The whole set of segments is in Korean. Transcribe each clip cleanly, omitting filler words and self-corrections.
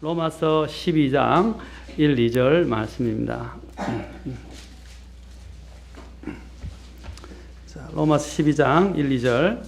로마서 12장 1, 2절 말씀입니다. 자, 로마서 12장 1, 2절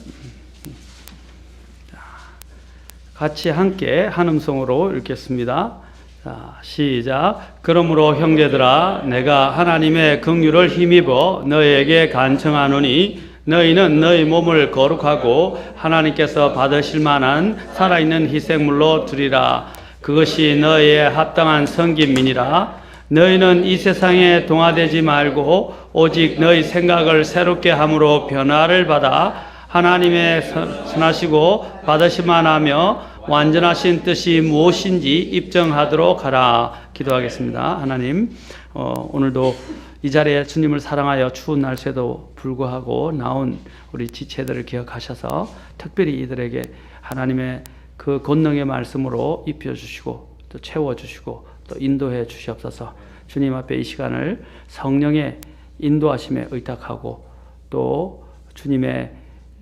같이 함께 한음성으로 읽겠습니다. 자, 시작. 그러므로 형제들아 내가 하나님의 긍휼을 힘입어 너희에게 간청하노니 너희는 너희 몸을 거룩하고 하나님께서 받으실 만한 살아있는 희생물로 드리라. 그것이 너희의 합당한 섬김이니라. 너희는 이 세상에 동화되지 말고 오직 너희 생각을 새롭게 함으로 변화를 받아 하나님의 선하시고 받으실만 하며 완전하신 뜻이 무엇인지 입증하도록 하라. 기도하겠습니다. 하나님, 오늘도 이 자리에 주님을 사랑하여 추운 날씨에도 불구하고 나온 우리 지체들을 기억하셔서 특별히 이들에게 하나님의 그 권능의 말씀으로 입혀주시고 또 채워주시고 또 인도해 주시옵소서. 주님 앞에 이 시간을 성령의 인도하심에 의탁하고 또 주님의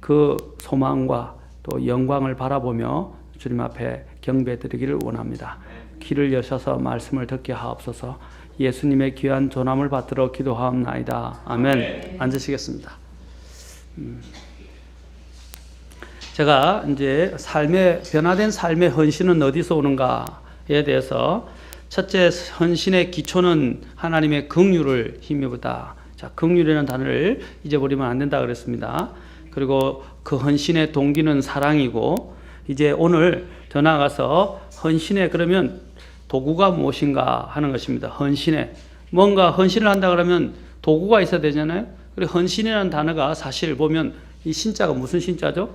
그 소망과 또 영광을 바라보며 주님 앞에 경배드리기를 원합니다. 귀를 여셔서 말씀을 듣게 하옵소서. 예수님의 귀한 존함을 받들어 기도하옵나이다. 아멘. 앉으시겠습니다. 제가 이제 변화된 삶의 헌신은 어디서 오는가에 대해서 첫째, 헌신의 기초는 하나님의 긍휼을 힘입다. 자, 긍휼이라는 단어를 잊어버리면 안 된다 그랬습니다. 그리고 그 헌신의 동기는 사랑이고, 이제 오늘 더 나아가서 헌신의 그러면 도구가 무엇인가 하는 것입니다. 헌신의 뭔가 헌신을 한다 그러면 도구가 있어야 되잖아요. 그리고 헌신이라는 단어가 사실 보면 이 신자가 무슨 신자죠?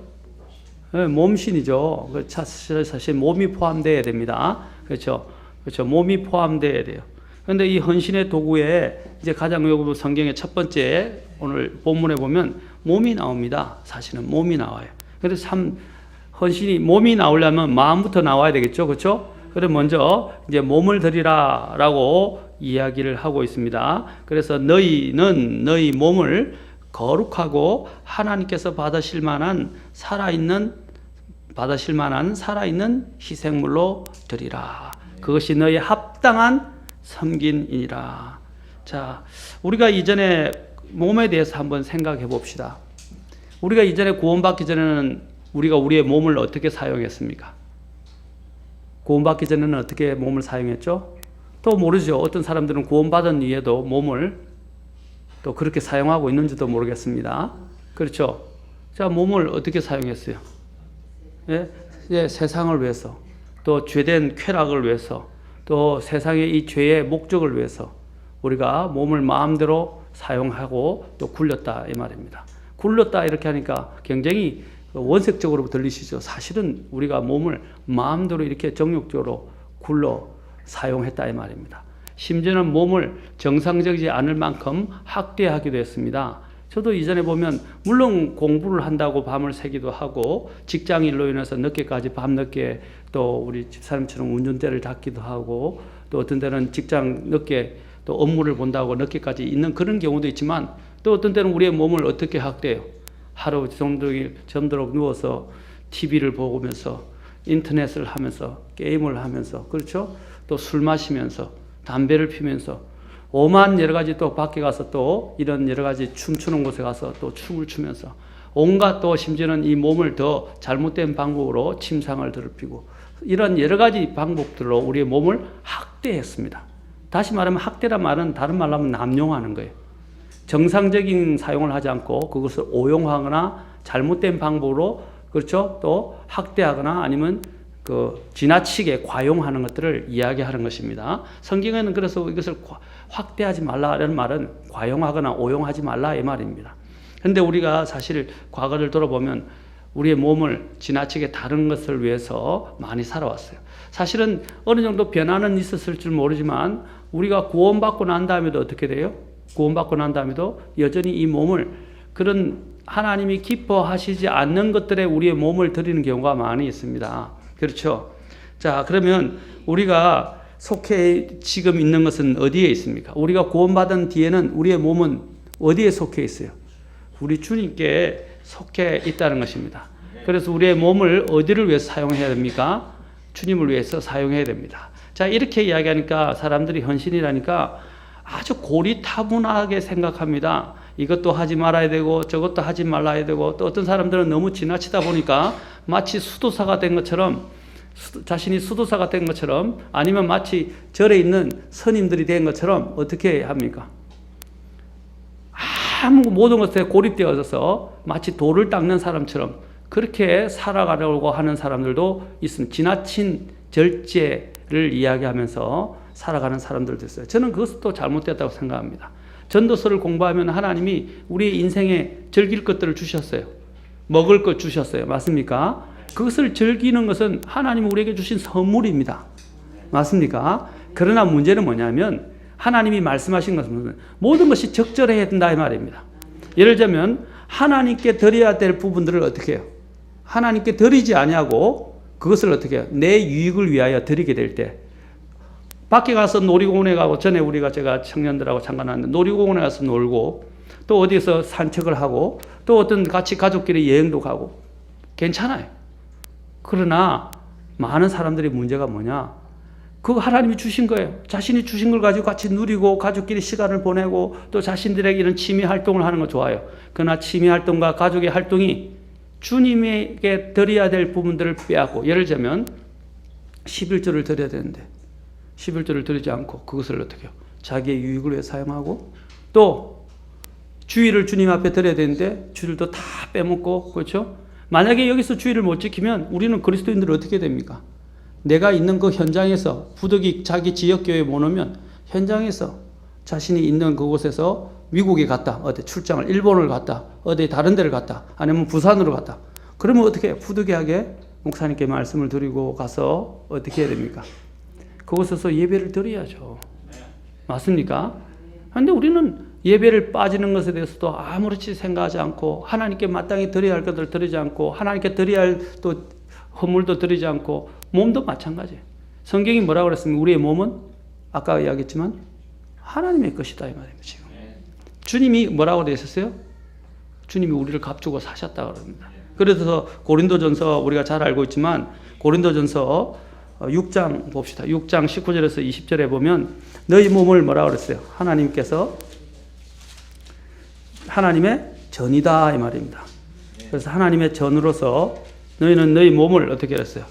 네, 몸신이죠. 사실 몸이 포함되어야 됩니다. 그렇죠? 그렇죠. 몸이 포함되어야 돼요. 그런데 이 헌신의 도구에 이제 가장 여기 성경의 첫 번째 오늘 본문에 보면 몸이 나옵니다. 사실은 몸이 나와요. 그래서 참 헌신이 몸이 나오려면 마음부터 나와야 되겠죠. 그렇죠? 그래서 먼저 이제 몸을 드리라라고 이야기를 하고 있습니다. 그래서 너희는 너희 몸을 거룩하고 하나님께서 받으실 만한 살아있는 희생물로 드리라. 그것이 너희 합당한 섬긴이니라. 자, 우리가 이전에 몸에 대해서 한번 생각해 봅시다. 우리가 이전에 구원받기 전에는 우리가 우리의 몸을 어떻게 사용했습니까? 구원받기 전에는 어떻게 몸을 사용했죠? 또 모르죠. 어떤 사람들은 구원받은 이후에도 몸을 또 그렇게 사용하고 있는지도 모르겠습니다. 그렇죠? 자, 몸을 어떻게 사용했어요? 예? 세상을 위해서, 또 죄된 쾌락을 위해서, 또 세상의 이 죄의 목적을 위해서 우리가 몸을 마음대로 사용하고 또 굴렸다 이 말입니다. 굴렸다 이렇게 하니까 굉장히 원색적으로 들리시죠? 사실은 우리가 몸을 마음대로 이렇게 정욕적으로 굴러 사용했다 이 말입니다. 심지어는 몸을 정상적이지 않을 만큼 학대하기도 했습니다. 저도 이전에 보면 물론 공부를 한다고 밤을 새기도 하고 직장 일로 인해서 늦게까지 밤늦게 또 우리 집사람처럼 운전대를 닫기도 하고 또 어떤 때는 직장 늦게 또 업무를 본다고 늦게까지 있는 그런 경우도 있지만 또 어떤 때는 우리의 몸을 어떻게 학대해요? 하루 종일 잠들어 누워서 TV를 보면서 인터넷을 하면서 게임을 하면서 그렇죠? 또 술 마시면서 담배를 피면서 오만 여러 가지 또 밖에 가서 또 이런 여러 가지 춤추는 곳에 가서 또 춤을 추면서 온갖 또 심지어는 이 몸을 더 잘못된 방법으로 침상을 더럽히고 이런 여러 가지 방법들로 우리의 몸을 학대했습니다. 다시 말하면 학대란 말은 다른 말로 하면 남용하는 거예요. 정상적인 사용을 하지 않고 그것을 오용하거나 잘못된 방법으로 그렇죠? 또 학대하거나 아니면 지나치게 과용하는 것들을 이야기하는 것입니다. 성경에는 그래서 이것을 확대하지 말라는 말은 과용하거나 오용하지 말라 이 말입니다. 그런데 우리가 사실 과거를 돌아보면 우리의 몸을 지나치게 다른 것을 위해서 많이 살아왔어요. 사실은 어느 정도 변화는 있었을 줄 모르지만 우리가 구원받고 난 다음에도 어떻게 돼요? 구원받고 난 다음에도 여전히 이 몸을 그런 하나님이 기뻐하시지 않는 것들에 우리의 몸을 드리는 경우가 많이 있습니다. 그렇죠? 자, 그러면 우리가 속해 지금 있는 것은 어디에 있습니까? 우리가 구원받은 뒤에는 우리의 몸은 어디에 속해 있어요? 우리 주님께 속해 있다는 것입니다. 그래서 우리의 몸을 어디를 위해서 사용해야 됩니까? 주님을 위해서 사용해야 됩니다. 자, 이렇게 이야기하니까 사람들이 헌신이라니까 아주 고리타분하게 생각합니다. 이것도 하지 말아야 되고 저것도 하지 말아야 되고, 또 어떤 사람들은 너무 지나치다 보니까 마치 수도사가 된 것처럼, 자신이 수도사가 된 것처럼, 아니면 마치 절에 있는 스님들이 된 것처럼 어떻게 합니까? 아무 모든 것에 고립되어서 마치 돌을 닦는 사람처럼 그렇게 살아가려고 하는 사람들도 있습니다. 지나친 절제를 이야기하면서 살아가는 사람들도 있어요. 저는 그것도 잘못됐다고 생각합니다. 전도서를 공부하면 하나님이 우리의 인생에 즐길 것들을 주셨어요. 먹을 것 주셨어요. 맞습니까? 그것을 즐기는 것은 하나님이 우리에게 주신 선물입니다. 맞습니까? 그러나 문제는 뭐냐면 하나님이 말씀하신 것은 모든 것이 적절해야 된다 이 말입니다. 예를 들면 하나님께 드려야 될 부분들을 어떻게 해요? 하나님께 드리지 아니하고 그것을 어떻게 해요? 내 유익을 위하여 드리게 될 때, 밖에 가서 놀이공원에 가고, 전에 제가 청년들하고 잠깐 왔는데 놀이공원에 가서 놀고, 또 어디서 산책을 하고, 또 어떤 같이 가족끼리 여행도 가고 괜찮아요. 그러나 많은 사람들의 문제가 뭐냐? 그거 하나님이 주신 거예요. 자신이 주신 걸 가지고 같이 누리고 가족끼리 시간을 보내고 또 자신들에게 이런 취미 활동을 하는 거 좋아요. 그러나 취미 활동과 가족의 활동이 주님에게 드려야 될 부분들을 빼앗고, 예를 들면 11조를 드려야 되는데 11조를 드리지 않고 그것을 어떻게 해요? 자기의 유익을 위해 사용하고, 또 주일을 주님 앞에 드려야 되는데 주일도 다 빼먹고, 그렇죠? 만약에 여기서 주일을 못 지키면 우리는 그리스도인들은 어떻게 됩니까? 내가 있는 그 현장에서, 부득이 자기 지역교회에 못 오면 현장에서 자신이 있는 그곳에서 미국에 갔다, 어디 출장을, 일본을 갔다, 어디 다른 데를 갔다, 아니면 부산으로 갔다. 그러면 어떻게 해요? 부득이하게 목사님께 말씀을 드리고 가서 어떻게 해야 됩니까? 그곳에서 예배를 드려야죠. 맞습니까? 그런데 우리는 예배를 빠지는 것에 대해서도 아무렇지 생각하지 않고, 하나님께 마땅히 드려야 할 것들을 드리지 않고, 하나님께 드려야 할 또 헌물도 드리지 않고, 몸도 마찬가지예요. 성경이 뭐라고 그랬습니까? 우리의 몸은 아까 이야기했지만 하나님의 것이다 이 말입니다. 지금 주님이 뭐라고 되셨어요? 주님이 우리를 값주고 사셨다 그럽니다. 그래서 고린도전서, 우리가 잘 알고 있지만 고린도전서 6장 봅시다. 6장 19절에서 20절에 보면 너희 몸을 뭐라고 그랬어요? 하나님께서 하나님의 전이다 이 말입니다. 그래서 하나님의 전으로서 너희는 너희 몸을 어떻게 했어요?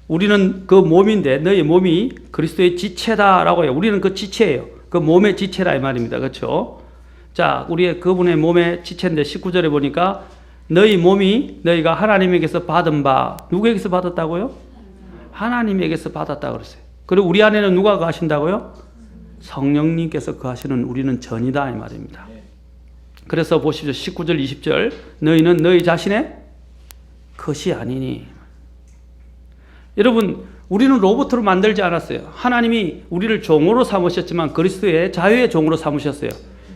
우리는 그 몸인데 너희 몸이 그리스도의 지체다라고 해요. 우리는 그 지체예요. 그 몸의 지체라 이 말입니다. 그렇죠? 자, 우리의 그분의 몸의 지체인데 19절에 보니까 너희 몸이 너희가 하나님에게서 받은 바, 누구에게서 받았다고요? 하나님에게서 받았다고 그랬어요. 그리고 우리 안에는 누가 거하신다고요? 성령님께서 거하시는 우리는 전이다 이 말입니다. 그래서 보십시오. 19절 20절 너희는 너희 자신의 것이 아니니. 여러분, 우리는 로봇으로 만들지 않았어요. 하나님이 우리를 종으로 삼으셨지만 그리스도의 자유의 종으로 삼으셨어요.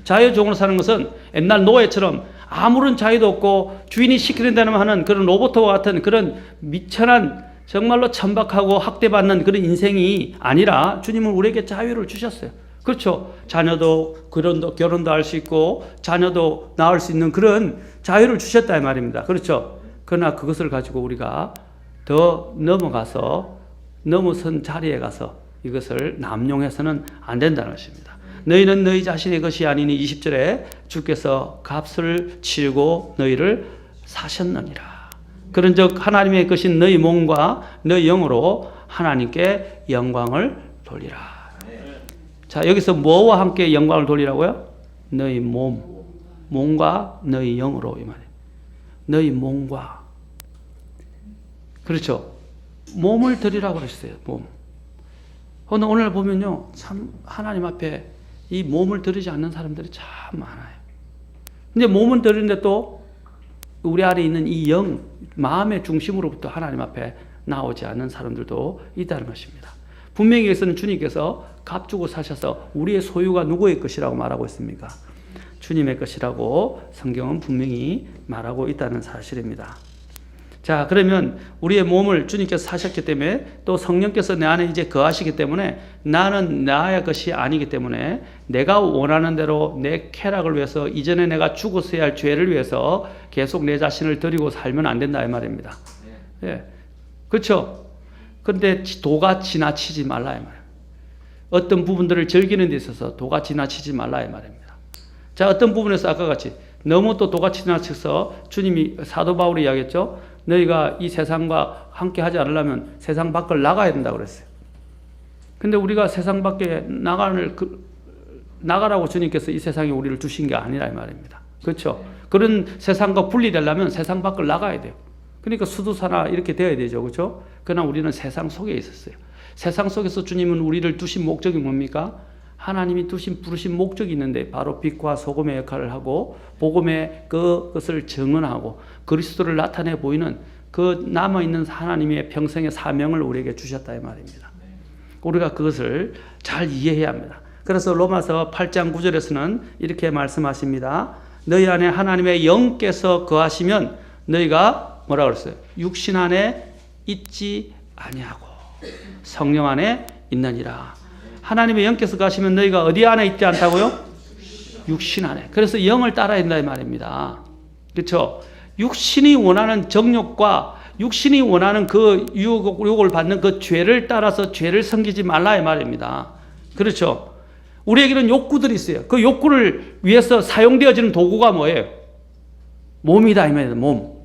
자유의 종으로 사는 것은 옛날 노예처럼 아무런 자유도 없고 주인이 시키는 하는 그런 로봇과 같은 그런 미천한, 정말로 천박하고 학대받는 그런 인생이 아니라 주님은 우리에게 자유를 주셨어요. 그렇죠? 자녀도 결혼도 할 수 있고 자녀도 낳을 수 있는 그런 자유를 주셨다 이 말입니다. 그렇죠? 그러나 그것을 가지고 우리가 더 넘어선 자리에 가서 이것을 남용해서는 안 된다는 것입니다. 너희는 너희 자신의 것이 아니니 20절에 주께서 값을 치르고 너희를 사셨느니라. 그런즉 하나님의 것인 너희 몸과 너희 영으로 하나님께 영광을 돌리라. 자, 여기서 뭐와 함께 영광을 돌리라고요? 너희 몸과 너희 영으로 이 말이에요. 너희 몸과. 그렇죠? 몸을 드리라고 그랬어요. 몸. 오늘 보면요, 참 하나님 앞에 이 몸을 드리지 않는 사람들이 참 많아요. 근데 몸은 드리는데 또 우리 안에 있는 이 영, 마음의 중심으로부터 하나님 앞에 나오지 않는 사람들도 있다는 것입니다. 분명히 여기서는 주님께서 값주고 사셔서 우리의 소유가 누구의 것이라고 말하고 있습니까? 주님의 것이라고 성경은 분명히 말하고 있다는 사실입니다. 자, 그러면 우리의 몸을 주님께서 사셨기 때문에 또 성령께서 내 안에 이제 거하시기 때문에 나는 나의 것이 아니기 때문에 내가 원하는 대로 내 쾌락을 위해서 이전에 내가 죽었어야 할 죄를 위해서 계속 내 자신을 드리고 살면 안 된다 이 말입니다. 예. 그렇죠? 그런데 도가 지나치지 말라 이 말이에요. 어떤 부분들을 즐기는 데 있어서 도가 지나치지 말라 이 말입니다. 자, 어떤 부분에서 아까 같이 너무 또 도가 지나쳐서 주님이 사도 바울이 이야기했죠. 너희가 이 세상과 함께 하지 않으려면 세상 밖을 나가야 된다고 그랬어요. 근데 우리가 세상 밖에 나가라고 주님께서 이 세상에 우리를 주신 게 아니라 이 말입니다. 그렇죠? 그런 세상과 분리되려면 세상 밖을 나가야 돼요. 그러니까 수두사나 이렇게 되어야 되죠. 그렇죠? 그러나 우리는 세상 속에 있었어요. 세상 속에서 주님은 우리를 두신 목적이 뭡니까? 하나님이 부르신 목적이 있는데 바로 빛과 소금의 역할을 하고 복음의 그것을 증언하고 그리스도를 나타내 보이는 그 남아있는 하나님의 평생의 사명을 우리에게 주셨다 이 말입니다. 우리가 그것을 잘 이해해야 합니다. 그래서 로마서 8장 9절에서는 이렇게 말씀하십니다. 너희 안에 하나님의 영께서 거하시면 너희가 뭐라 그랬어요? 육신 안에 있지 아니하고 성령 안에 있느니라. 하나님의 영께서 가시면 너희가 어디 안에 있지 않다고요? 육신 안에. 그래서 영을 따라야 된다 이 말입니다. 그렇죠? 육신이 원하는 정욕과 육신이 원하는 그 유혹을 받는 그 죄를 따라서 죄를 섬기지 말라 이 말입니다. 그렇죠? 우리에게는 욕구들이 있어요. 그 욕구를 위해서 사용되어지는 도구가 뭐예요? 몸이다 이 말입니다. 몸.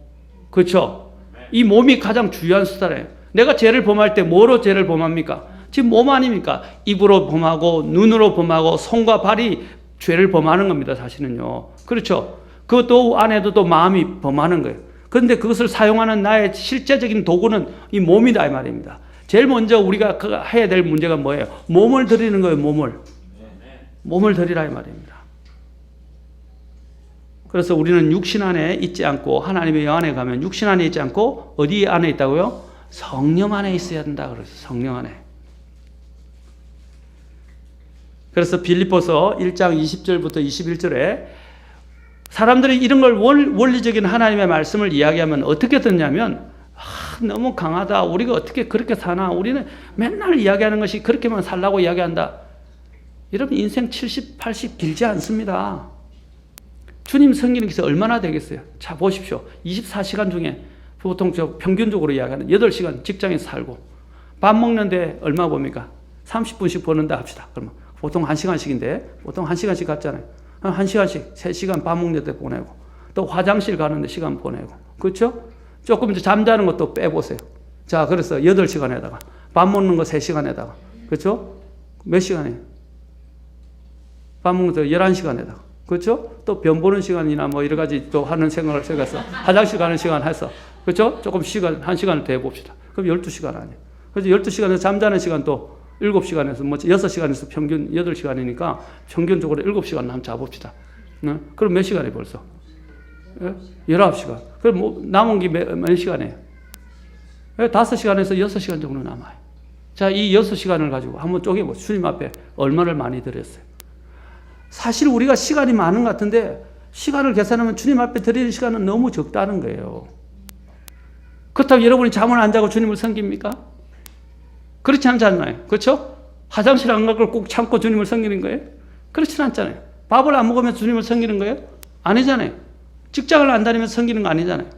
그렇죠? 이 몸이 가장 중요한 수단이에요. 내가 죄를 범할 때 뭐로 죄를 범합니까? 지금 몸 아닙니까? 입으로 범하고 눈으로 범하고 손과 발이 죄를 범하는 겁니다. 사실은요. 그렇죠? 그것도 안에도 또 마음이 범하는 거예요. 그런데 그것을 사용하는 나의 실제적인 도구는 이 몸이다 이 말입니다. 제일 먼저 우리가 해야 될 문제가 뭐예요? 몸을 드리는 거예요. 몸을 드리라 이 말입니다. 그래서 우리는 육신 안에 있지 않고 하나님의 영 안에 가면 육신 안에 있지 않고 어디 안에 있다고요? 성령 안에 있어야 된다 그래서 성령 안에. 그래서 빌립보서 1장 20절부터 21절에 사람들이 이런 걸 원리적인 하나님의 말씀을 이야기하면 어떻게 듣냐면 너무 강하다. 우리가 어떻게 그렇게 사나. 우리는 맨날 이야기하는 것이 그렇게만 살라고 이야기한다. 여러분 인생 70, 80 길지 않습니다. 주님 섬기는 게 얼마나 되겠어요. 자 보십시오. 24시간 중에 보통 평균적으로 이야기하는 8시간 직장에서 살고 밥 먹는데 얼마 봅니까? 30분씩 버는다 합시다. 그러면 보통 1시간씩인데 보통 1시간씩 갔잖아요. 1시간씩 3시간 밥 먹는 데 보내고 또 화장실 가는데 시간 보내고 그렇죠? 조금 이제 잠자는 것도 빼보세요. 자 그래서 8시간에다가 밥 먹는 거 3시간에다가 그렇죠? 몇 시간이에요? 밥 먹는 거 11시간에다가 그렇죠? 또 변 보는 시간이나 뭐 여러 가지 또 하는 생각을 해서 화장실 가는 시간 해서 그렇죠? 조금 시간 1시간을 더 해봅시다. 그럼 12시간 아니에요. 그래서 12시간에서 잠자는 시간 또 7시간에서 뭐 6시간에서 평균 8시간이니까 평균적으로 7시간 한번 자봅시다. 네? 그럼 몇 시간이에요 벌써? 19시간. 그럼 뭐 남은 게 몇 시간이에요? 5시간에서 6시간 정도 남아요. 자, 이 6시간을 가지고 한번 쪼개보세요. 주님 앞에 얼마를 많이 드렸어요. 사실 우리가 시간이 많은 것 같은데 시간을 계산하면 주님 앞에 드리는 시간은 너무 적다는 거예요. 그렇다고 여러분이 잠을 안 자고 주님을 섬깁니까? 그렇지 않잖아요. 그렇죠? 화장실 안 갈 걸 꼭 참고 주님을 섬기는 거예요? 그렇지는 않잖아요. 밥을 안 먹으면서 주님을 섬기는 거예요? 아니잖아요. 직장을 안 다니면서 섬기는 거 아니잖아요.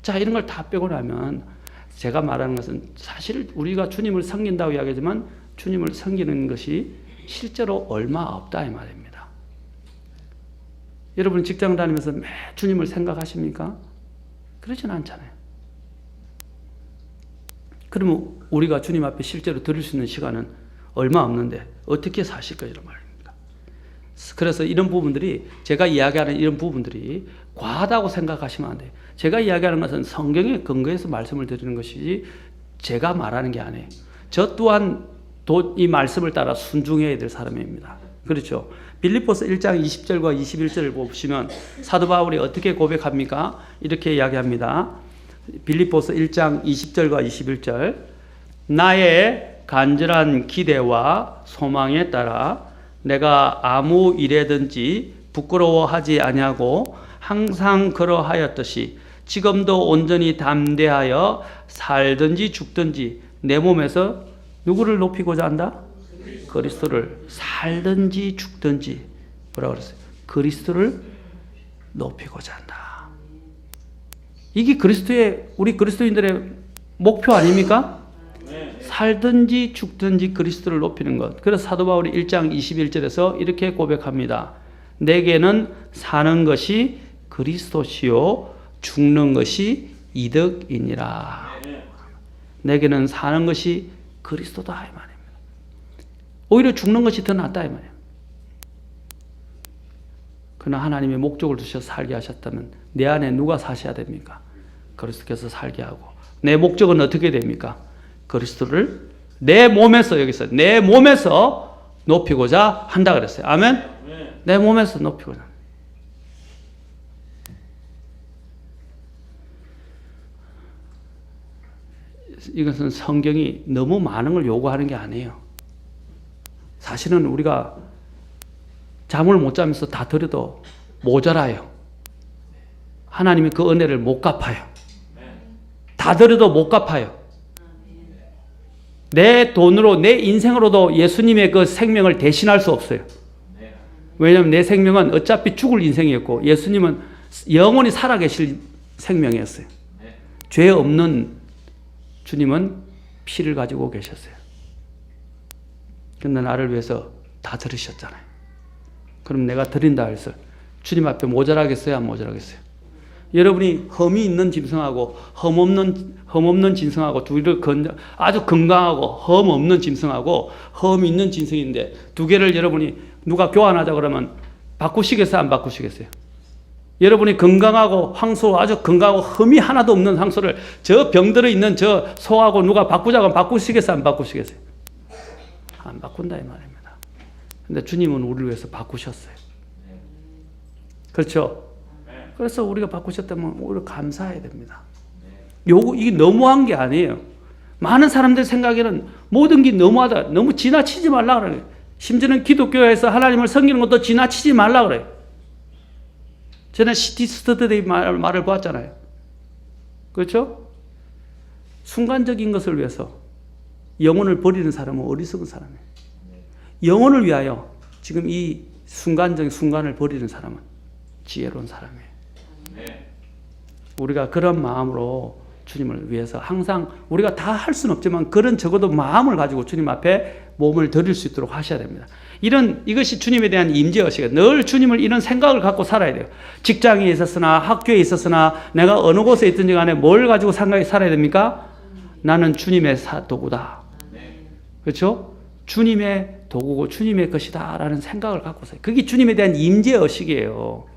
자, 이런 걸 다 빼고 나면 제가 말하는 것은 사실 우리가 주님을 섬긴다고 이야기하지만 주님을 섬기는 것이 실제로 얼마 없다 이 말입니다. 여러분 직장 다니면서 매 주님을 생각하십니까? 그러지는 않잖아요. 그러면 우리가 주님 앞에 실제로 드릴 수 있는 시간은 얼마 없는데 어떻게 사실 거이란 말입니까? 그래서 이런 부분들이 제가 이야기하는 이런 부분들이 과하다고 생각하시면 안 돼요. 제가 이야기하는 것은 성경에 근거해서 말씀을 드리는 것이지 제가 말하는 게 아니에요. 저 또한 이 말씀을 따라 순종해야 될 사람입니다. 그렇죠? 빌립보서 1장 20절과 21절을 보시면 사도 바울이 어떻게 고백합니까? 이렇게 이야기합니다. 빌립보서 1장 20절과 21절 나의 간절한 기대와 소망에 따라 내가 아무 일에든지 부끄러워하지 아니하고 항상 그러하였듯이 지금도 온전히 담대하여 살든지 죽든지 내 몸에서 누구를 높이고자 한다? 그리스도를. 살든지 죽든지 뭐라고 그랬어요? 그리스도를 높이고자 한다. 이게 우리 그리스도인들의 목표 아닙니까? 살든지 죽든지 그리스도를 높이는 것. 그래서 사도 바울이 1장 21절에서 이렇게 고백합니다. 내게는 사는 것이 그리스도시요 죽는 것이 이득이니라. 내게는 사는 것이 그리스도다 이 말입니다. 오히려 죽는 것이 더 낫다 이 말이에요. 그러나 하나님의 목적을 두셔서 살게 하셨다면 내 안에 누가 사셔야 됩니까? 그리스도께서 살게 하고. 내 목적은 어떻게 됩니까? 그리스도를 내 몸에서, 여기서 내 몸에서 높이고자 한다 그랬어요. 아멘? 내 몸에서 높이고자. 이것은 성경이 너무 많은 걸 요구하는 게 아니에요. 사실은 우리가 잠을 못 자면서 다 드려도 모자라요. 하나님이 그 은혜를 못 갚아요. 다 드려도 못 갚아요. 내 돈으로, 내 인생으로도 예수님의 그 생명을 대신할 수 없어요. 왜냐하면 내 생명은 어차피 죽을 인생이었고 예수님은 영원히 살아계실 생명이었어요. 죄 없는 주님은 피를 가지고 계셨어요. 그런데 나를 위해서 다 들으셨잖아요. 그럼 내가 드린다 해서 주님 앞에 모자라겠어요? 안 모자라겠어요? 여러분이 흠이 있는 짐승하고 흠 없는 짐승하고 둘을 아주 건강하고 흠 없는 짐승하고 흠 있는 짐승인데 두 개를 여러분이 누가 교환하자 그러면 바꾸시겠어요? 안 바꾸시겠어요? 여러분이 건강하고 황소 아주 건강하고 흠이 하나도 없는 황소를 저 병들어 있는 저 소하고 누가 바꾸자고 하면 바꾸시겠어요? 안 바꾸시겠어요? 안 바꾼다 이 말입니다. 근데 주님은 우리를 위해서 바꾸셨어요. 그렇죠? 그래서 우리가 바꾸셨다면 오히려 감사해야 됩니다. 이게 너무한 게 아니에요. 많은 사람들 생각에는 모든 게 너무하다. 너무 지나치지 말라 그래요. 심지어는 기독교에서 하나님을 섬기는 것도 지나치지 말라 그래요. 전에 시티 스터디의 말을 보았잖아요. 그렇죠? 순간적인 것을 위해서 영혼을 버리는 사람은 어리석은 사람이에요. 영혼을 위하여 지금 이 순간적인 순간을 버리는 사람은 지혜로운 사람이에요. 우리가 그런 마음으로 주님을 위해서 항상 우리가 다 할 수는 없지만 그런 적어도 마음을 가지고 주님 앞에 몸을 드릴 수 있도록 하셔야 됩니다. 이것이 주님에 대한 임재의식이에요. 늘 주님을 이런 생각을 갖고 살아야 돼요. 직장에 있었으나 학교에 있었으나 내가 어느 곳에 있든지 간에 뭘 가지고 살아야 됩니까? 나는 주님의 도구다. 그렇죠? 주님의 도구고 주님의 것이다 라는 생각을 갖고 살아요. 그게 주님에 대한 임재의식이에요.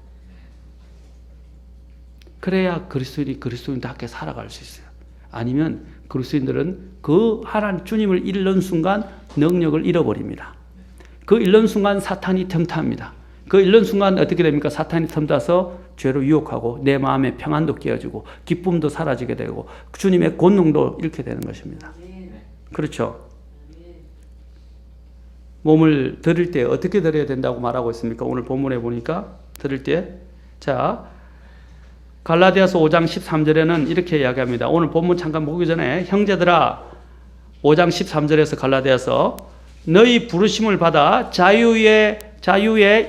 그래야 그리스도인답게 살아갈 수 있어요. 아니면 그리스도인들은 그 하나님 주님을 잃는 순간 능력을 잃어버립니다. 그 잃는 순간 사탄이 틈탑니다. 그 잃는 순간 어떻게 됩니까? 사탄이 틈타서 죄로 유혹하고 내 마음의 평안도 깨어지고 기쁨도 사라지게 되고 주님의 권능도 잃게 되는 것입니다. 그렇죠? 몸을 드릴 때 어떻게 드려야 된다고 말하고 있습니까? 오늘 본문에 보니까 드릴 때 갈라디아서 5장 13절에는 이렇게 이야기합니다. 오늘 본문 잠깐 보기 전에 형제들아 5장 13절에서 갈라디아서 너희 부르심을 받아 자유에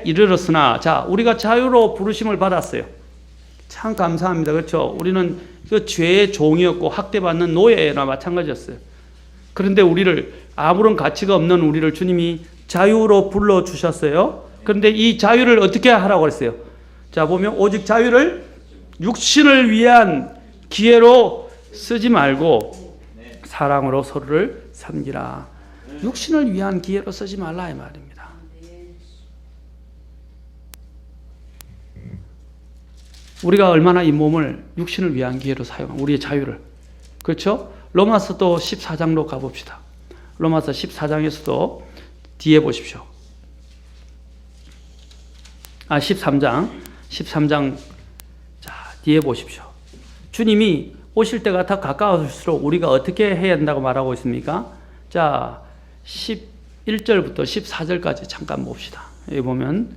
이르렀으나 자 우리가 자유로 부르심을 받았어요. 참 감사합니다. 그렇죠? 우리는 그 죄의 종이었고 학대받는 노예나 마찬가지였어요. 그런데 우리를 아무런 가치가 없는 우리를 주님이 자유로 불러주셨어요. 그런데 이 자유를 어떻게 하라고 했어요? 자 보면 오직 자유를 육신을 위한 기회로 쓰지 말고 사랑으로 서로를 섬기라. 육신을 위한 기회로 쓰지 말라 이 말입니다. 우리가 얼마나 이 몸을 육신을 위한 기회로 사용하고 우리의 자유를 그렇죠? 로마서 또 14장로 가봅시다. 로마서 14장에서도 뒤에 보십시오. 13장 자 뒤에 보십시오. 주님이 오실 때가 더 가까울수록 우리가 어떻게 해야 한다고 말하고 있습니까? 자 11절부터 14절까지 잠깐 봅시다. 여기 보면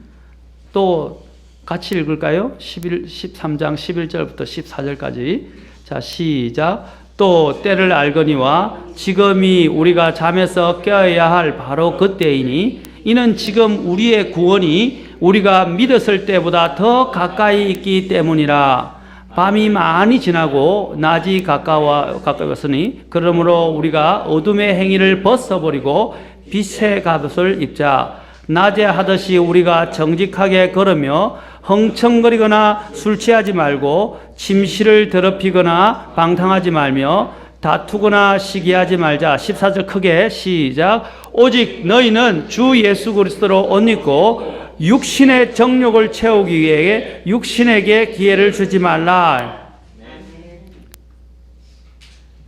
또 같이 읽을까요? 13장 11절부터 14절까지. 자, 시작. 또 때를 알거니와 지금이 우리가 잠에서 깨어야 할 바로 그때이니 이는 지금 우리의 구원이 우리가 믿었을 때보다 더 가까이 있기 때문이라. 밤이 많이 지나고 낮이 가까웠으니 그러므로 우리가 어둠의 행위를 벗어버리고 빛의 갑옷을 입자. 낮에 하듯이 우리가 정직하게 걸으며 흥청거리거나 술 취하지 말고 침실을 더럽히거나 방탕하지 말며 다투거나 시기하지 말자. 14절 크게 시작. 오직 너희는 주 예수 그리스도로 옷 입고 육신의 정욕을 채우기 위해 육신에게 기회를 주지 말라.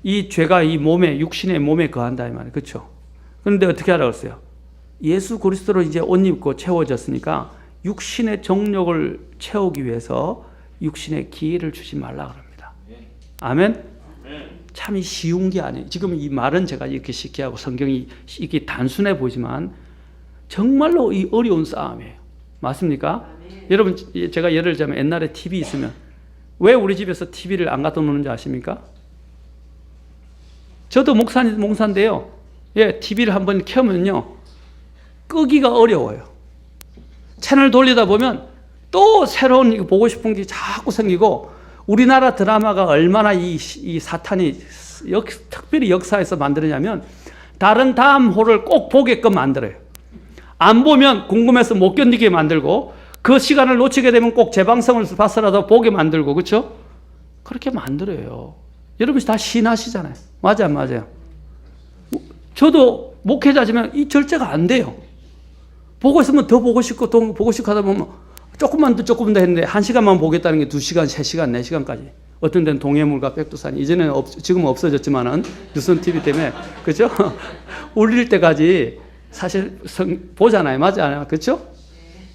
이 죄가 이 몸에, 육신의 몸에 거한다 이 말이에요. 그렇죠? 그런데 어떻게 하라고 했어요? 예수 그리스도로 이제 옷 입고 채워졌으니까 육신의 정욕을 채우기 위해서 육신에 기회를 주지 말라 그럽니다. 아멘? 참 쉬운 게 아니에요. 지금 이 말은 제가 이렇게 쉽게 하고 성경이 이게 단순해 보이지만 정말로 이 어려운 싸움이에요. 맞습니까? 여러분, 제가 예를 들자면 옛날에 TV 있으면 왜 우리 집에서 TV를 안 갖다 놓는지 아십니까? 저도 목사인데요. 예, TV를 한번 켜면요. 끄기가 어려워요. 채널 돌리다 보면 또 새로운 보고 싶은 게 자꾸 생기고 우리나라 드라마가 얼마나 이 사탄이 특별히 역사에서 만드느냐면 다른 다음 호를 꼭 보게끔 만들어요. 안 보면 궁금해서 못 견디게 만들고 그 시간을 놓치게 되면 꼭 재방송을 봐서라도 보게 만들고 그렇죠? 그렇게 만들어요. 여러분이 다 신하시잖아요. 맞아요, 맞아요. 저도 목회자지만 이 절제가 안 돼요. 보고 있으면 더 보고 싶고 더 보고 싶고 하다 보면 조금 더 했는데 1시간만 보겠다는 게 2시간, 3시간, 4시간까지. 어떤 데는 동해물과 백두산, 이전에는 지금은 없어졌지만은 유선 TV 때문에, 그죠? 울릴 때까지 사실 보잖아요. 맞아요. 그죠?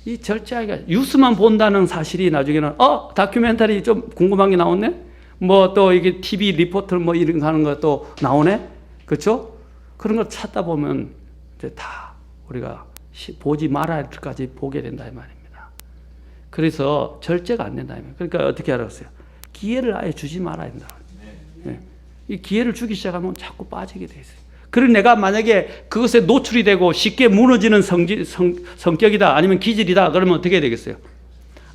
이 절제하기가, 뉴스만 본다는 사실이 나중에는, 다큐멘터리 좀 궁금한 게 나오네? 뭐 또 이게 TV 리포터 뭐 이런 거 하는 것도 나오네? 그죠? 그런 걸 찾다 보면 이제 다 우리가 보지 말아야 할 때까지 보게 된다 이 말입니다. 그래서 절제가 안 된다 이 말입니다. 그러니까 어떻게 알았어요? 기회를 아예 주지 말아야 된다. 네. 이 기회를 주기 시작하면 자꾸 빠지게 돼 있어요. 그리고 내가 만약에 그것에 노출이 되고 쉽게 무너지는 성격이다 아니면 기질이다 그러면 어떻게 해야 되겠어요?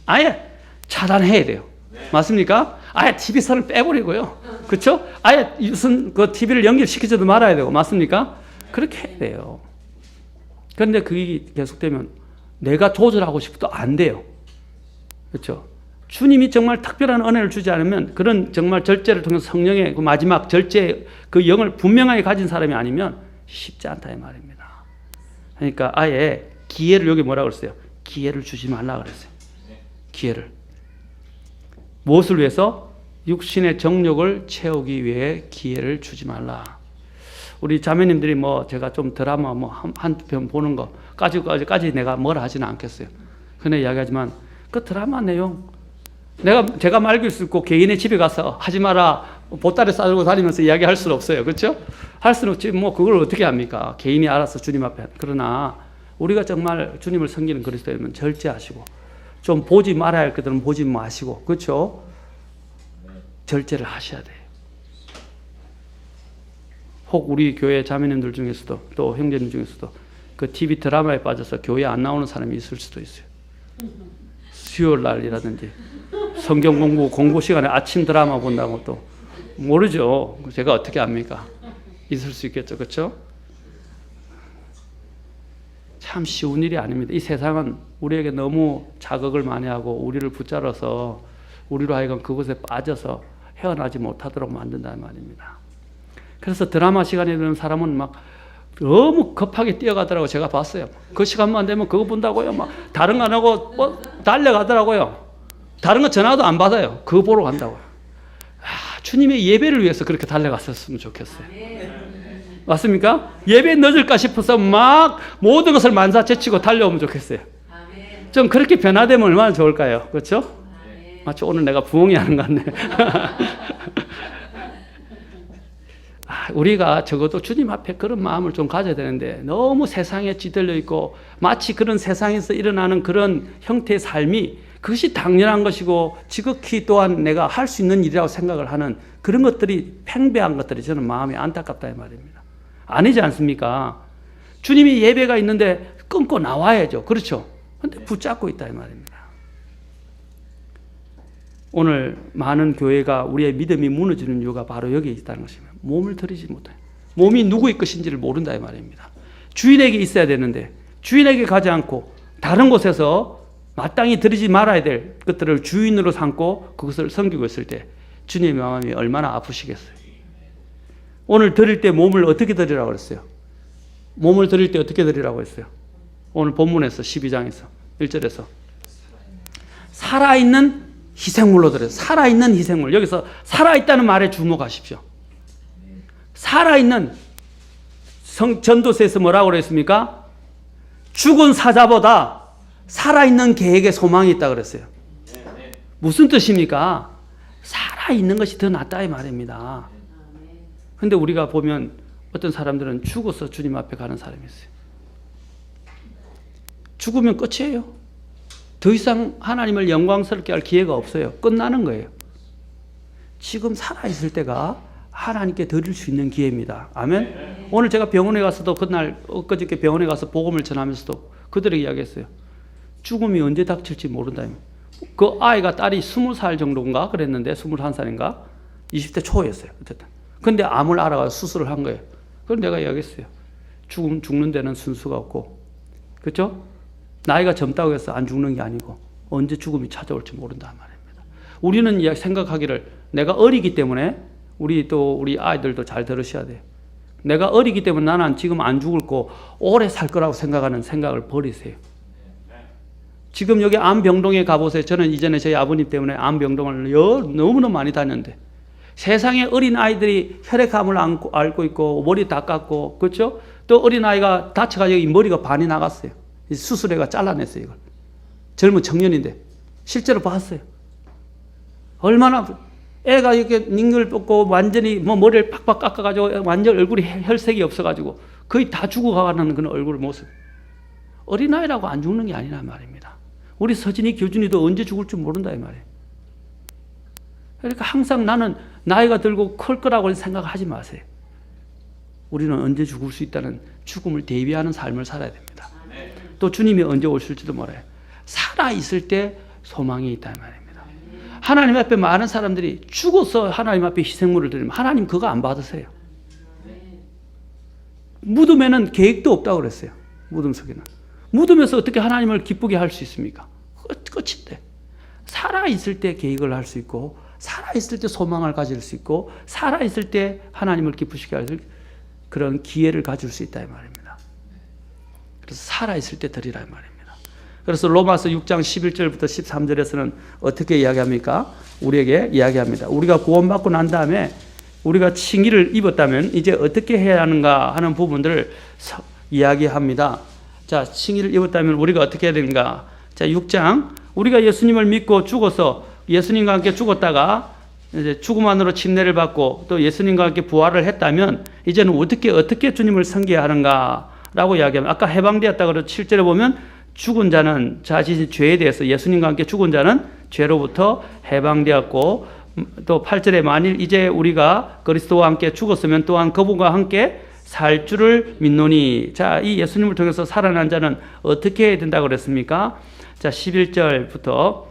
아예 차단해야 돼요. 맞습니까? 아예 TV선을 빼버리고요. 그렇죠? 아예 무슨 그 TV를 연결시키지도 말아야 되고 맞습니까? 그렇게 해야 돼요. 그런데 그게 계속되면 내가 조절하고 싶어도 안 돼요. 그렇죠? 주님이 정말 특별한 은혜를 주지 않으면 그런 정말 절제를 통해서 성령의 그 마지막 절제 그 영을 분명하게 가진 사람이 아니면 쉽지 않다 이 말입니다. 그러니까 아예 기회를 여기 뭐라고 그랬어요? 기회를 주지 말라 그랬어요. 기회를. 무엇을 위해서? 육신의 정욕을 채우기 위해 기회를 주지 말라. 우리 자매님들이 뭐 제가 좀 드라마 뭐 한 편 보는 거까지 내가 뭐라 하지는 않겠어요. 그네 이야기하지만 그 드라마 내용 제가 말길 수 있고 개인의 집에 가서 하지 마라 보따리 싸들고 다니면서 이야기할 수는 없어요. 그렇죠? 할 수는 없지. 뭐 그걸 어떻게 합니까? 개인이 알아서 주님 앞에. 그러나 우리가 정말 주님을 섬기는 그리스도이면 절제하시고 좀 보지 말아야 할 것들은 보지 마시고 그렇죠? 절제를 하셔야 돼요. 혹 우리 교회 자매님들 중에서도 또 형제님 중에서도 그 TV 드라마에 빠져서 교회 안 나오는 사람이 있을 수도 있어요. 수요일 날이라든지 성경 공부 시간에 아침 드라마 본다고 또 모르죠. 제가 어떻게 압니까? 있을 수 있겠죠. 그렇죠? 참 쉬운 일이 아닙니다. 이 세상은 우리에게 너무 자극을 많이 하고 우리를 붙잡아서 우리로 하여금 그것에 빠져서 헤어나지 못하도록 만든다는 말입니다. 그래서 드라마 시간에 되는 사람은 막 너무 급하게 뛰어가더라고요. 제가 봤어요. 그 시간만 되면 그거 본다고요. 막 다른 거 안 하고 달려가더라고요. 다른 거 전화도 안 받아요. 그거 보러 간다고요. 주님의 예배를 위해서 그렇게 달려갔었으면 좋겠어요. 맞습니까? 예배 늦을까 싶어서 막 모든 것을 만사제치고 달려오면 좋겠어요. 좀 그렇게 변화되면 얼마나 좋을까요? 그렇죠? 마치 오늘 내가 부흥이 하는 것 같네. 우리가 적어도 주님 앞에 그런 마음을 좀 가져야 되는데 너무 세상에 찌들려 있고 마치 그런 세상에서 일어나는 그런 형태의 삶이 그것이 당연한 것이고 지극히 또한 내가 할 수 있는 일이라고 생각을 하는 그런 것들이 팽배한 것들이 저는 마음이 안타깝다 이 말입니다. 아니지 않습니까? 주님이 예배가 있는데 끊고 나와야죠. 그렇죠? 근데 붙잡고 있다 이 말입니다. 오늘 많은 교회가 우리의 믿음이 무너지는 이유가 바로 여기에 있다는 것입니다. 몸을 들이지 못해요. 몸이 누구의 것인지를 모른다 이 말입니다. 주인에게 있어야 되는데 주인에게 가지 않고 다른 곳에서 마땅히 들이지 말아야 될 것들을 주인으로 삼고 그것을 섬기고 있을 때 주님의 마음이 얼마나 아프시겠어요. 오늘 드릴 때 몸을 어떻게 드리라고 그랬어요? 몸을 드릴 때 어떻게 드리라고 했어요? 오늘 본문에서 12장에서 1절에서 살아있는 희생물로 드려요. 살아있는 희생물. 여기서 살아있다는 말에 주목하십시오. 살아있는 전도서에서 뭐라고 그랬습니까? 죽은 사자보다 살아있는 계획에 소망이 있다 그랬어요. 무슨 뜻입니까? 살아있는 것이 더 낫다 이 말입니다. 그런데 우리가 보면 어떤 사람들은 죽어서 주님 앞에 가는 사람이 있어요. 죽으면 끝이에요. 더 이상 하나님을 영광스럽게 할 기회가 없어요. 끝나는 거예요. 지금 살아있을 때가 하나님께 드릴 수 있는 기회입니다. 아멘. 오늘 제가 병원에 가서도 그날 엊그저께 병원에 가서 복음을 전하면서도 그들에게 이야기했어요. 죽음이 언제 닥칠지 모른다. 그 아이가 딸이 20살 정도인가 그랬는데 21살인가 20대 초였어요. 어쨌든. 근데 암을 알아가서 수술을 한 거예요. 그럼 내가 이야기했어요. 죽는 데는 순수가 없고, 그렇죠? 나이가 젊다고 해서 안 죽는 게 아니고 언제 죽음이 찾아올지 모른단 말입니다. 우리는 생각하기를 내가 어리기 때문에 우리 아이들도 잘 들으셔야 돼요. 내가 어리기 때문에 나는 지금 안 죽을 거 오래 살 거라고 생각하는 생각을 버리세요. 지금 여기 암병동에 가보세요. 저는 이전에 저희 아버님 때문에 암병동을 너무너무 많이 다녔는데 세상에 어린 아이들이 혈액암을 앓고 있고 머리 다 깎고, 그렇죠? 또 어린 아이가 다쳐가지고 머리가 반이 나갔어요. 수술해가 잘라냈어요. 이걸. 젊은 청년인데 실제로 봤어요. 얼마나 애가 이렇게 닝글 뽑고 완전히 머리를 팍팍 깎아가지고 완전 얼굴이 혈색이 없어가지고 거의 다 죽어가는 그런 얼굴 모습. 어린아이라고 안 죽는 게 아니란 말입니다. 우리 서진이 교준이도 언제 죽을 줄 모른다 이 말이에요. 그러니까 항상 나는 나이가 들고 클 거라고 생각하지 마세요. 우리는 언제 죽을 수 있다는 죽음을 대비하는 삶을 살아야 됩니다. 또 주님이 언제 오실지도 몰라요. 살아있을 때 소망이 있다 이 말입니다. 하나님 앞에 많은 사람들이 죽어서 하나님 앞에 희생물을 드리면 하나님 그거 안 받으세요. 무덤에는 계획도 없다고 그랬어요. 무덤 속에는. 무덤에서 어떻게 하나님을 기쁘게 할 수 있습니까? 끝인데. 살아있을 때 계획을 할 수 있고 살아있을 때 소망을 가질 수 있고 살아있을 때 하나님을 기쁘시게 할 그런 기회를 가질 수 있다 이 말입니다. 그래서 살아있을 때 드리라 이 말입니다. 그래서 로마서 6장 11절부터 13절에서는 어떻게 이야기합니까? 우리에게 이야기합니다. 우리가 구원받고 난 다음에 우리가 칭의를 입었다면 이제 어떻게 해야 하는가 하는 부분들을 이야기합니다. 자, 칭의를 입었다면 우리가 어떻게 해야 되는가? 자, 6장 우리가 예수님을 믿고 죽어서 예수님과 함께 죽었다가 이제 죽음 안으로 침례를 받고 또 예수님과 함께 부활을 했다면 이제는 어떻게 주님을 섬겨야 하는가라고 이야기합니다. 아까 해방되었다 그래서 7절에 보면 죽은 자는 자신의 죄에 대해서 예수님과 함께 죽은 자는 죄로부터 해방되었고 또 8절에 만일 이제 우리가 그리스도와 함께 죽었으면 또한 그분과 함께 살 줄을 믿노니. 자, 이 예수님을 통해서 살아난 자는 어떻게 해야 된다고 그랬습니까? 자, 11절부터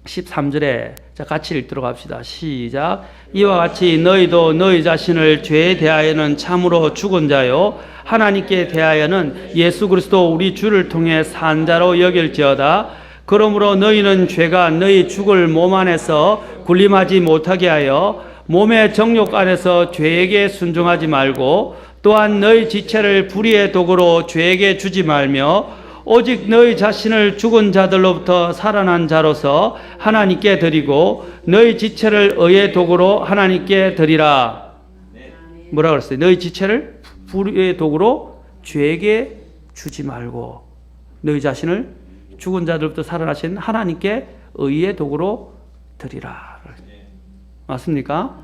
13절에 자, 같이 읽도록 합시다. 시작. 이와 같이 너희도 너희 자신을 죄에 대하여는 참으로 죽은 자요 하나님께 대하여는 예수 그리스도 우리 주를 통해 산 자로 여길지어다. 그러므로 너희는 죄가 너희 죽을 몸 안에서 군림하지 못하게 하여 몸의 정욕 안에서 죄에게 순종하지 말고 또한 너희 지체를 불의의 도구로 죄에게 주지 말며 오직 너희 자신을 죽은 자들로부터 살아난 자로서 하나님께 드리고 너희 지체를 의의 도구로 하나님께 드리라. 뭐라 그랬어요? 너희 지체를 불의의 도구로 죄에게 주지 말고 너희 자신을 죽은 자들부터 살아나신 하나님께 의의 도구로 드리라. 맞습니까?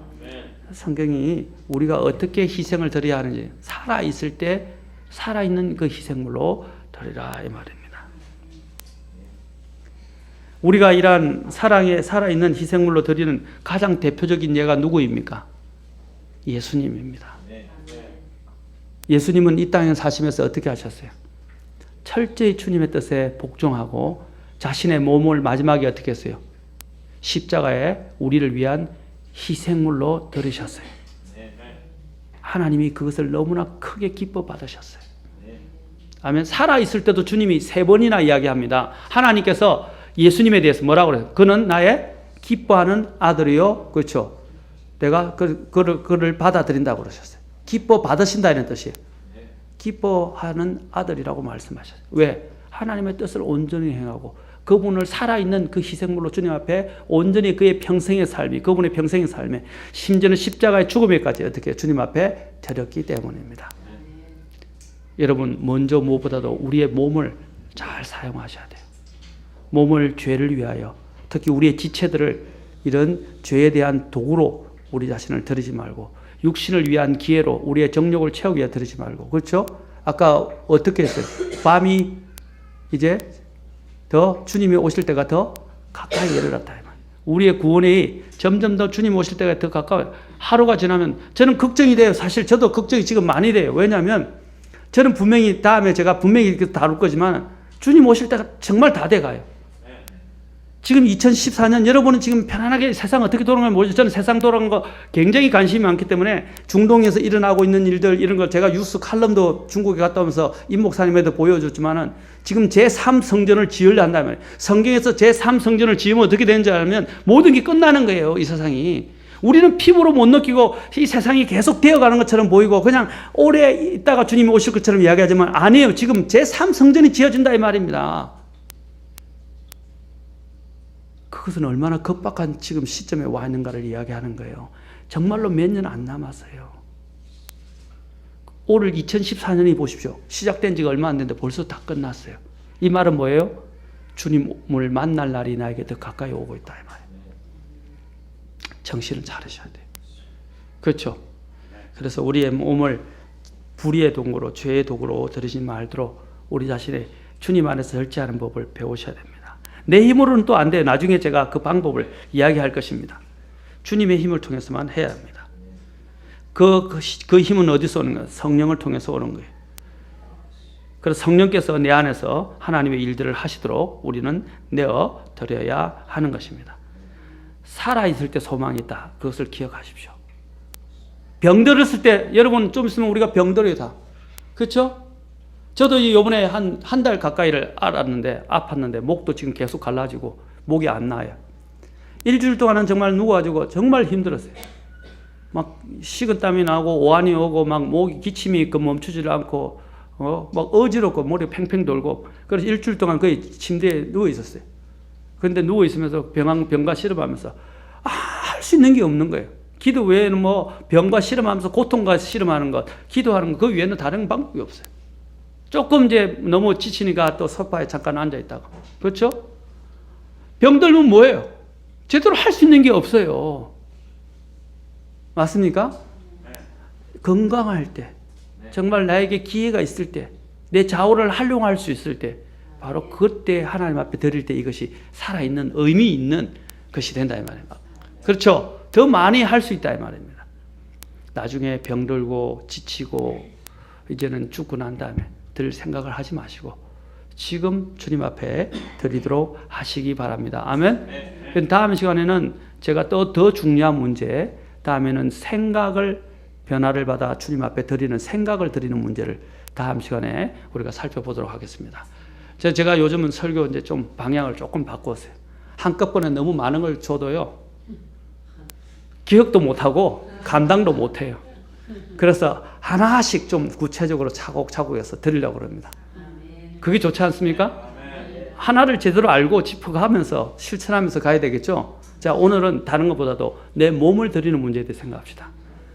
성경이 우리가 어떻게 희생을 드려야 하는지 살아있을 때 살아있는 그 희생물로 드리라 이 말입니다. 우리가 이러한 사랑에 살아있는 희생물로 드리는 가장 대표적인 예가 누구입니까? 예수님입니다. 예수님은 이 땅에 사시면서 어떻게 하셨어요? 철저히 주님의 뜻에 복종하고 자신의 몸을 마지막에 어떻게 했어요? 십자가에 우리를 위한 희생물로 드리셨어요. 하나님이 그것을 너무나 크게 기뻐 받으셨어요. 아멘. 살아있을 때도 주님이 3번이나 이야기합니다. 하나님께서 예수님에 대해서 뭐라고 그래요? 그는 나의 기뻐하는 아들이요. 그렇죠. 내가 그를 받아들인다고 그러셨어요. 기뻐 받으신다는 뜻이에요. 기뻐하는 아들이라고 말씀하셨어요. 왜? 하나님의 뜻을 온전히 행하고 그분을 살아있는 그 희생물로 주님 앞에 온전히 그의 평생의 삶이, 그분의 평생의 삶에, 심지어는 십자가의 죽음에까지 어떻게 주님 앞에 드렸기 때문입니다. 여러분, 먼저 무엇보다도 우리의 몸을 잘 사용하셔야 돼요. 몸을 죄를 위하여, 특히 우리의 지체들을 이런 죄에 대한 도구로 우리 자신을 드리지 말고, 육신을 위한 기회로 우리의 정욕을 채우기 위해 드리지 말고, 그렇죠? 아까 어떻게 했어요? 밤이 이제 더 주님이 오실 때가 더 가까이 이르렀다. 우리의 구원이 점점 더 주님 오실 때가 더 가까워요. 하루가 지나면 저는 걱정이 돼요. 사실 저도 걱정이 지금 많이 돼요. 왜냐하면 저는 분명히 다음에 제가 분명히 다룰 거지만 주님 오실 때가 정말 다 돼가요. 지금 2014년 여러분은 지금 편안하게 세상 어떻게 돌아가는지 모르죠. 저는 세상 돌아가는 거 굉장히 관심이 많기 때문에 중동에서 일어나고 있는 일들 이런 걸 제가 뉴스 칼럼도 중국에 갔다 오면서 임 목사님에도 보여줬지만은 지금 제3성전을 지으려 한다면 성경에서 제3성전을 지으면 어떻게 되는지 알면 모든 게 끝나는 거예요. 이 세상이. 우리는 피부로 못 느끼고 이 세상이 계속 되어가는 것처럼 보이고 그냥 오래 있다가 주님이 오실 것처럼 이야기하지만 아니에요. 지금 제3성전이 지어진다 이 말입니다. 그것은 얼마나 급박한 지금 시점에 와 있는가를 이야기하는 거예요. 정말로 몇 년 안 남았어요. 올 2014년이 보십시오. 시작된 지가 얼마 안 됐는데 벌써 다 끝났어요. 이 말은 뭐예요? 주님을 만날 날이 나에게 더 가까이 오고 있다 이 말이에요. 정신을 차리셔야 돼요. 그렇죠? 그래서 우리의 몸을 불의의 도구로 죄의 도구로 드리지 말도록 우리 자신의 주님 안에서 절제하는 법을 배우셔야 됩니다. 내 힘으로는 또 안 돼요. 나중에 제가 그 방법을 이야기할 것입니다. 주님의 힘을 통해서만 해야 합니다. 그 힘은 어디서 오는 거예요? 성령을 통해서 오는 거예요. 그래서 성령께서 내 안에서 하나님의 일들을 하시도록 우리는 내어 드려야 하는 것입니다. 살아있을 때 소망이 있다. 그것을 기억하십시오. 병들었을 때 여러분 좀 있으면 우리가 병들어요 다. 그렇죠? 저도 이번에 한 달 가까이를 앓았는데 아팠는데 목도 지금 계속 갈라지고 목이 안 나아요. 일주일 동안은 정말 누워가지고 정말 힘들었어요. 막 식은땀이 나고 오한이 오고 막 목이 기침이 멈추질 않고 막 어지럽고 머리 팽팽 돌고 그래서 일주일 동안 거의 침대에 누워 있었어요. 그런데 누워 있으면서 병과 씨름하면서 할 수 있는 게 없는 거예요. 기도 외에는 뭐 병과 씨름하면서 고통과 씨름하는 것, 기도하는 것 그 외에는 다른 방법이 없어요. 조금 이제 너무 지치니까 또 소파에 잠깐 앉아 있다가. 그렇죠? 병들면 뭐예요? 제대로 할 수 있는 게 없어요. 맞습니까? 네. 건강할 때, 정말 나에게 기회가 있을 때, 내 좌우를 활용할 수 있을 때, 바로 그때 하나님 앞에 드릴 때 이것이 살아있는 의미 있는 것이 된다 이 말입니다. 그렇죠? 더 많이 할 수 있다 이 말입니다. 나중에 병들고 지치고 이제는 죽고 난 다음에 들 생각을 하지 마시고 지금 주님 앞에 드리도록 하시기 바랍니다. 아멘. 다음 시간에는 제가 또 더 중요한 문제, 다음에는 생각을 변화를 받아 주님 앞에 드리는 생각을 드리는 문제를 다음 시간에 우리가 살펴보도록 하겠습니다. 제가 요즘은 설교 이제 좀 방향을 조금 바꿨어요. 한꺼번에 너무 많은 걸 줘도요, 기억도 못하고 감당도 못해요. 그래서 하나씩 좀 구체적으로 차곡차곡 해서 드리려고 합니다. 그게 좋지 않습니까? 하나를 제대로 알고 짚어가면서 실천하면서 가야 되겠죠? 자, 오늘은 다른 것보다도 내 몸을 드리는 문제에 대해 생각합시다.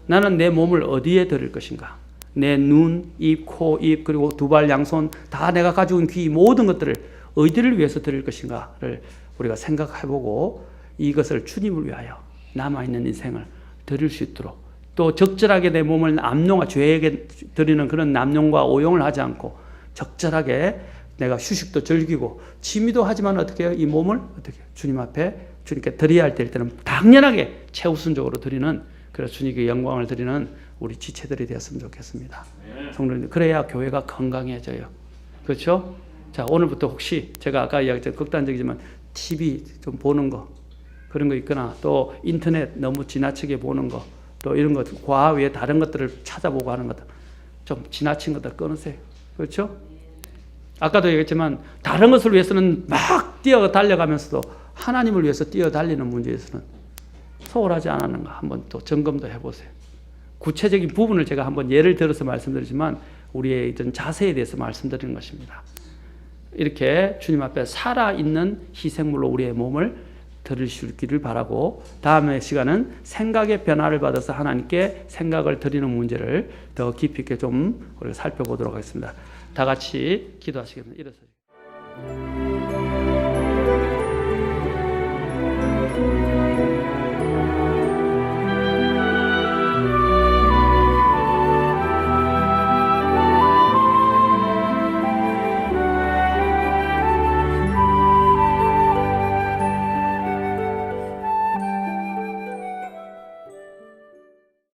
나는 내 몸을 어디에 드릴 것인가? 내 눈, 입, 코, 입, 그리고 두 발, 양손 다 내가 가지고 있는 귀 모든 것들을 어디를 위해서 드릴 것인가를 우리가 생각해보고 이것을 주님을 위하여 남아있는 인생을 드릴 수 있도록 또 적절하게 내 몸을 남용과 죄에게 드리는 그런 남용과 오용을 하지 않고 적절하게 내가 휴식도 즐기고 취미도 하지만 어떻게 해요? 이 몸을 어떻게 해요? 주님 앞에 주님께 드려야 할 때는 당연하게 최우선적으로 드리는, 그래서 주님께 영광을 드리는 우리 지체들이 되었으면 좋겠습니다. 성도님들, 그래야 교회가 건강해져요. 그렇죠? 자, 오늘부터 혹시 제가 아까 이야기했던 극단적이지만 TV 좀 보는 거, 그런 거 있거나 또 인터넷 너무 지나치게 보는 거, 또 이런 것, 과학 외에 다른 것들을 찾아보고 하는 것들, 좀 지나친 것들 끊으세요. 그렇죠? 아까도 얘기했지만 다른 것을 위해서는 막 뛰어 달려가면서도 하나님을 위해서 뛰어 달리는 문제에서는 소홀하지 않았는가 한번 또 점검도 해보세요. 구체적인 부분을 제가 한번 예를 들어서 말씀드리지만 우리의 이런 자세에 대해서 말씀드리는 것입니다. 이렇게 주님 앞에 살아있는 희생물로 우리의 몸을 드리시기를 바라고, 다음의 시간은 생각의 변화를 받아서 하나님께 생각을 드리는 문제를 더 깊이 있게 좀 우리가 살펴보도록 하겠습니다. 다 같이 기도하시겠습니다. 일어서시죠.